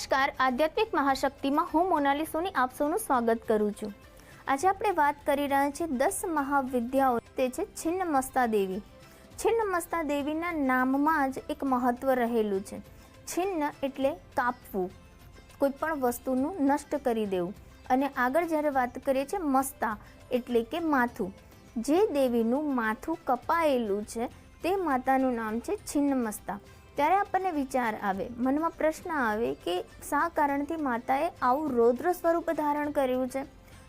નમસ્કાર, આધ્યાત્મિક મહાશક્તિમાં હું મોનાલી સોની આપ સૌનું સ્વાગત કરું છું। આજે આપણે વાત કરી રહ્યા છીએ 10 મહાવિદ્યાઓ, તે છે છિન્નમસ્તા દેવી। છિન્નમસ્તા દેવીના નામમાં જ એક મહત્વ રહેલું છે। છિન્ન એટલે કાપવું, કોઈ પણ વસ્તુનું નષ્ટ કરી દેવું। અને આગળ જ્યારે વાત કરીએ છીએ મસ્તા એટલે કે માથું, જે દેવીનું માથું કપાયેલું છે તે માતાનું નામ છે છિન્નમસ્તા। ત્યારે આપણને વિચાર આવે, મનમાં પ્રશ્ન આવે કે શા કારણથી માતાએ આવું રૌદ્ર સ્વરૂપ ધારણ કર્યું છે?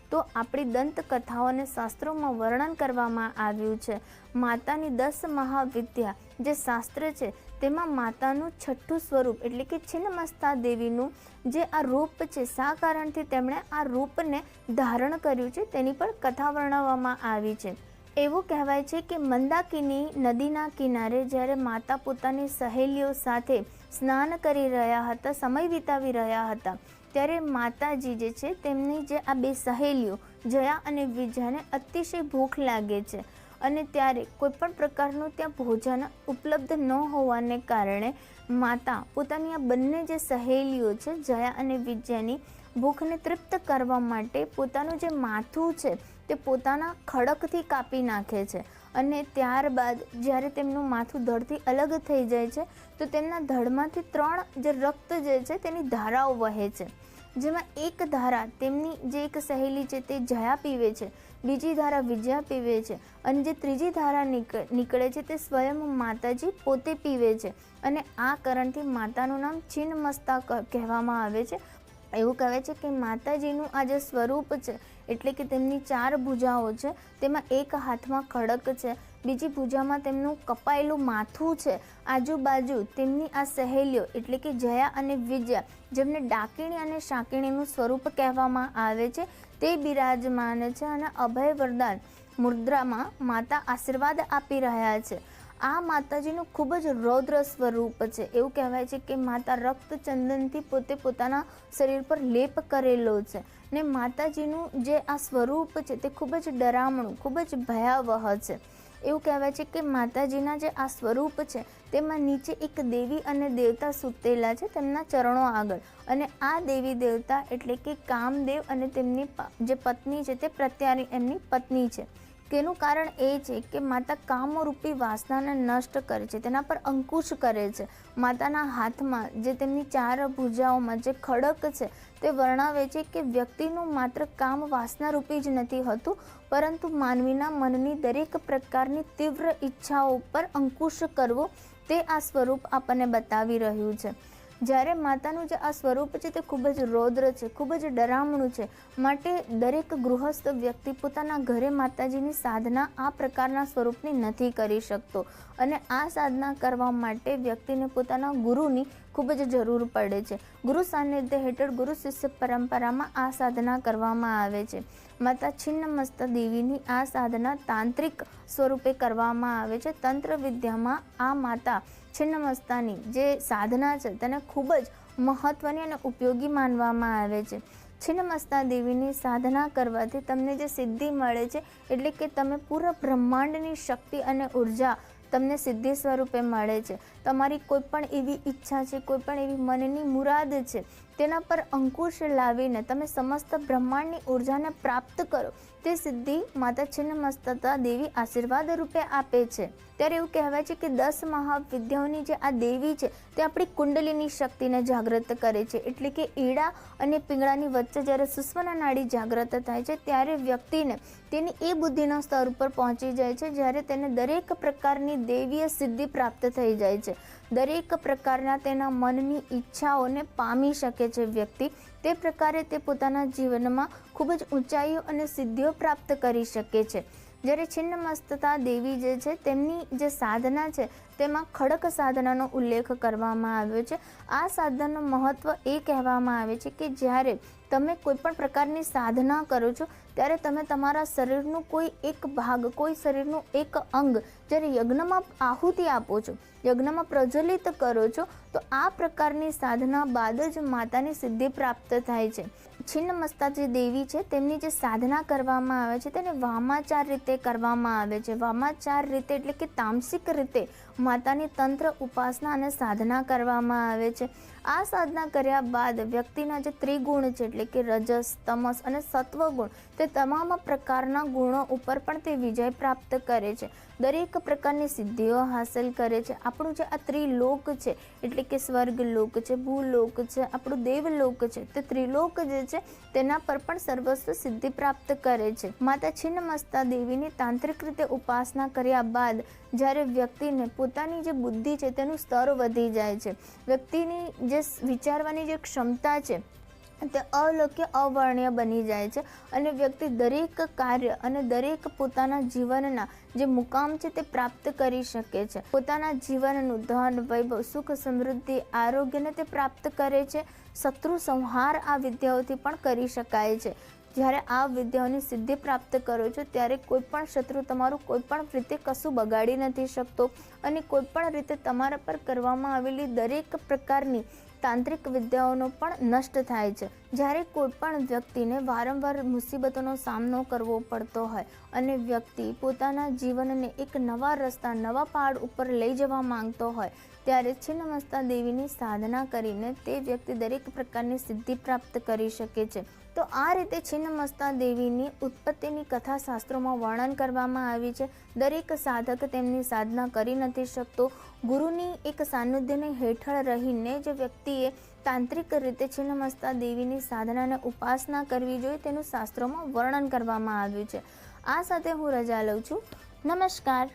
તો આપણી દંતકથાઓ અને શાસ્ત્રોમાં વર્ણન કરવામાં આવ્યું છે। માતાની 10 મહાવિદ્યા જે શાસ્ત્ર છે તેમાં માતાનું છઠ્ઠું સ્વરૂપ એટલે કે છિન્નમસ્તા દેવીનું જે આ રૂપ છે, શા કારણથી તેમણે આ રૂપને ધારણ કર્યું છે તેની પણ કથા વર્ણવવામાં આવી છે। એવું કહેવાય છે કે મંદાકિની નદીના કિનારે જ્યારે માતા પોતાની સહેલીઓ સાથે સ્નાન કરી રહ્યા હતા, સમય વિતાવી રહ્યા હતા, ત્યારે માતાજી જે છે તેમની જે આ બે સહેલીઓ જયા અને વિજયાને અતિશય ભૂખ લાગે છે અને ત્યારે કોઈ પણ પ્રકારનું ત્યાં ભોજન ઉપલબ્ધ ન હોવાને કારણે માતા પોતાની આ બંને જે સહેલીઓ છે જયા અને વિજયાની ભૂખને તૃપ્ત કરવા માટે પોતાનું જે માથું છે તે પોતાના ખડકથી કાપી નાખે છે અને ત્યારબાદ જ્યારે તેમનું માથું ધડથી અલગ થઈ જાય છે તો તેમના ધડમાંથી 3 જે રક્ત જે છે તેની ધારાઓ વહે છે, જેમાં એક ધારા તેમની જે એક સહેલી છે તે જયા પીવે છે, બીજી ધારા વિજયા પીવે છે અને જે ત્રીજી ધારા નીકળે છે તે સ્વયં માતાજી પોતે પીવે છે અને આ કારણથી માતાનું નામ છિન્નમસ્તા કહેવામાં આવે છે। એવું કહેવાય છે કે માતાજીનું આ જે સ્વરૂપ છે એટલે કે તેમની 4 ભુજાઓ છે, તેમાં એક હાથમાં ખડક છે, બીજી ભુજામાં તેમનું કપાયેલું માથું છે, આજુબાજુ તેમની આ સહેલીઓ એટલે કે જયા અને વિજયા, જેમને ડાકીણી અને શાકીણીનું સ્વરૂપ કહેવામાં આવે છે, તે બિરાજમાન છે અને અભય વરદાન મુદ્રામાં માતા આશીર્વાદ આપી રહ્યા છે। આ માતાજીનું ખૂબ જ રૌદ્ર સ્વરૂપ છે। એવું કહેવાય છે કે માતા રક્ત ચંદનથી પોતે પોતાના શરીર પર લેપ કરેલો છે ને માતાજીનું જે આ સ્વરૂપ છે તે ખૂબ જ ડરામણું, ખૂબ જ ભયાવહ છે। એવું કહેવાય છે કે માતાજીના જે આ સ્વરૂપ છે તેમાં નીચે એક દેવી અને દેવતા સૂતેલા છે તેમના ચરણો આગળ, અને આ દેવી દેવતા એટલે કે કામદેવ અને તેમની જે પત્ની છે તે પ્રત્યારી એમની પત્ની છે। તેનું કારણ એ છે કે માતા કામરૂપી વાસનાને નષ્ટ કરે છે, તેના પર અંકુશ કરે છે। માતાના હાથમાં જે તેમની 4 ભુજાઓમાં જે ખડક છે તે વર્ણવે છે કે વ્યક્તિનું માત્ર કામ વાસનારૂપી જ નથી હોતું, પરંતુ માનવીના મનની દરેક પ્રકારની તીવ્ર ઈચ્છાઓ પર અંકુશ કરવો તે આ સ્વરૂપ આપણને બતાવી રહ્યું છે। જ્યારે માતાનું જે આ સ્વરૂપ છે તે ખૂબ જ રૌદ્ર છે, ખૂબ જ ડરામણું છે, માટે દરેક ગૃહસ્થ વ્યક્તિ પોતાના ઘરે માતાજીની સાધના આ પ્રકારના સ્વરૂપની નથી કરી શકતો અને આ સાધના કરવા માટે વ્યક્તિને પોતાના ગુરુની ખૂબ જ જરૂર પડે છે। ગુરુ સાનિધ્ય હેઠળ ગુરુ શિષ્ય પરંપરામાં આ સાધના કરવામાં આવે છે। માતા છિન્નમસ્તા દેવીની આ સાધના તાંત્રિક સ્વરૂપે કરવામાં આવે છે। તંત્ર વિદ્યામાં આ માતા છિન્નમસ્તાની જે સાધના છે તેને ખૂબ જ મહત્વની અને ઉપયોગી માનવામાં આવે છે। છિન્નમસ્તા દેવીની સાધના કરવાથી તમને જે સિદ્ધિ મળે છે એટલે કે તમે પૂરા બ્રહ્માંડની શક્તિ અને ઉર્જા તમને સિદ્ધિ સ્વરૂપે મળે છે। તમારી કોઈ પણ એવી ઈચ્છા છે, કોઈ પણ એવી મનની મુરાદ છે, તેના પર અંકુશ લાવીને તમે સમસ્ત બ્રહ્માંડની ઉર્જાને પ્રાપ્ત કરો, તે સિદ્ધિ માતા છિન્નમસ્તા દેવી આશીર્વાદ રૂપે આપે છે। ત્યારે એવું કહેવાય છે કે 10 મહાવિદ્યાઓની જે આ દેવી છે તે આપણી કુંડલીની શક્તિને જાગૃત કરે છે, એટલે કે ઈડા અને પિંગળાની વચ્ચે જ્યારે સુષુમ્ના નાડી જાગૃત થાય છે ત્યારે વ્યક્તિને તેની એ બુદ્ધિના સ્તર ઉપર પહોંચી જાય છે જ્યારે તેને દરેક પ્રકારની દેવીય સિદ્ધિ પ્રાપ્ત થઈ જાય છે, દરેક પ્રકારના તેના મનની ઈચ્છાઓને પામી શકે છે વ્યક્તિ। તે પ્રકારે તે પોતાના જીવનમાં ખૂબ જ ઊંચાઈઓ અને સિદ્ધિઓ પ્રાપ્ત કરી શકે છે। જ્યારે છિન્નમસ્તા દેવી જે છે તેમની જે સાધના છે તેમાં ખડક સાધનાનો ઉલ્લેખ કરવામાં આવ્યો છે। આ સાધનાનું મહત્વ એ કહેવામાં આવે છે કે જ્યારે તમે કોઈ પણ પ્રકારની સાધના કરો છો ત્યારે તમે તમારા શરીરનું કોઈ એક ભાગ, કોઈ શરીરનું એક અંગ જ્યારે યજ્ઞમાં આહુતિ આપો છો, યજ્ઞમાં પ્રજ્વલિત કરો છો, તો આ પ્રકારની સાધના બાદ જ માતાની સિદ્ધિ પ્રાપ્ત થાય છે। છિન્નમસ્તા જે દેવી છે તેમની જે સાધના કરવામાં આવે છે તેને વામાચાર રીતે કરવામાં આવે છે। વામાચાર રીતે એટલે કે તામસિક રીતે માતાની તંત્ર ઉપાસના અને સાધના કરવામાં આવે છે। આ સાધના કર્યા બાદ વ્યક્તિના જે ત્રિગુણ છે એટલે કે રજસ, તમસ અને સત્વગુણ, તે તમામ પ્રકારના ગુણો ઉપર પણ તે વિજય પ્રાપ્ત કરે છે, દરેક પ્રકારની સિદ્ધિઓ હાંસલ કરે છે. આપણું જે આ ત્રિલોક છે એટલે કે સ્વર્ગલોક છે, ભૂલોક છે, આપણું દેવલોક છે, તે ત્રિલોક જે છે તેના પર પણ સર્વસ્વ સિદ્ધિ પ્રાપ્ત કરે છે. માતા છિન્નમસ્તા દેવીની તાંત્રિક રીતે ઉપાસના કર્યા બાદ જ્યારે વ્યક્તિને પોતાની જે બુદ્ધિ છે તેનું સ્તર વધી જાય છે, વ્યક્તિની જે વિચારવાની જે ક્ષમતા છે તે અલૌક્ય અવર્ણ્ય બની જાય છે અને વ્યક્તિ દરેક કાર્ય અને દરેક પોતાના જીવનના જે મુકામ છે તે પ્રાપ્ત કરી શકે છે. પોતાના જીવનનું ધન, વૈભવ, સુખ, સમૃદ્ધિ, આરોગ્યને તે પ્રાપ્ત કરે છે. શત્રુ સંહાર આ વિદ્યાઓથી પણ કરી શકાય છે. જ્યારે આ વિદ્યાઓની સિદ્ધિ પ્રાપ્ત કરો છો ત્યારે કોઈ પણ શત્રુ તમારું કોઈ પણ રીતે કશું બગાડી નથી શકતો અને કોઈ પણ રીતે તમારા પર કરવામાં આવેલી દરેક પ્રકારની તાંત્રિક વિદ્યાઓનો પણ નષ્ટ થાય છે. જ્યારે કોઈ પણ વ્યક્તિને વારંવાર મુસીબતોનો સામનો કરવો પડતો હોય અને વ્યક્તિ પોતાના જીવનને એક નવા રસ્તા, નવા પહાડ ઉપર લઈ જવા માંગતો હોય ત્યારે છિન્નમસ્તા દેવીની સાધના કરીને તે વ્યક્તિ દરેક પ્રકારની સિદ્ધિ પ્રાપ્ત કરી શકે છે. તો આ રીતે છિન્નમસ્તા દેવીની ઉત્પત્તિની કથા શાસ્ત્રોમાં વર્ણન કરવામાં આવી છે. દરેક સાધક તેમની સાધના કરી નથી શકતો. ગુરુની એક સાનિધ્યને હેઠળ રહીને જે વ્યક્તિએ તાંત્રિક રીતે છિન્નમસ્તા દેવીની સાધનાને ઉપાસના કરવી જોઈએ તેનું શાસ્ત્રોમાં વર્ણન કરવામાં આવ્યું છે. આ સાથે હું રજા લઉં છું. નમસ્કાર.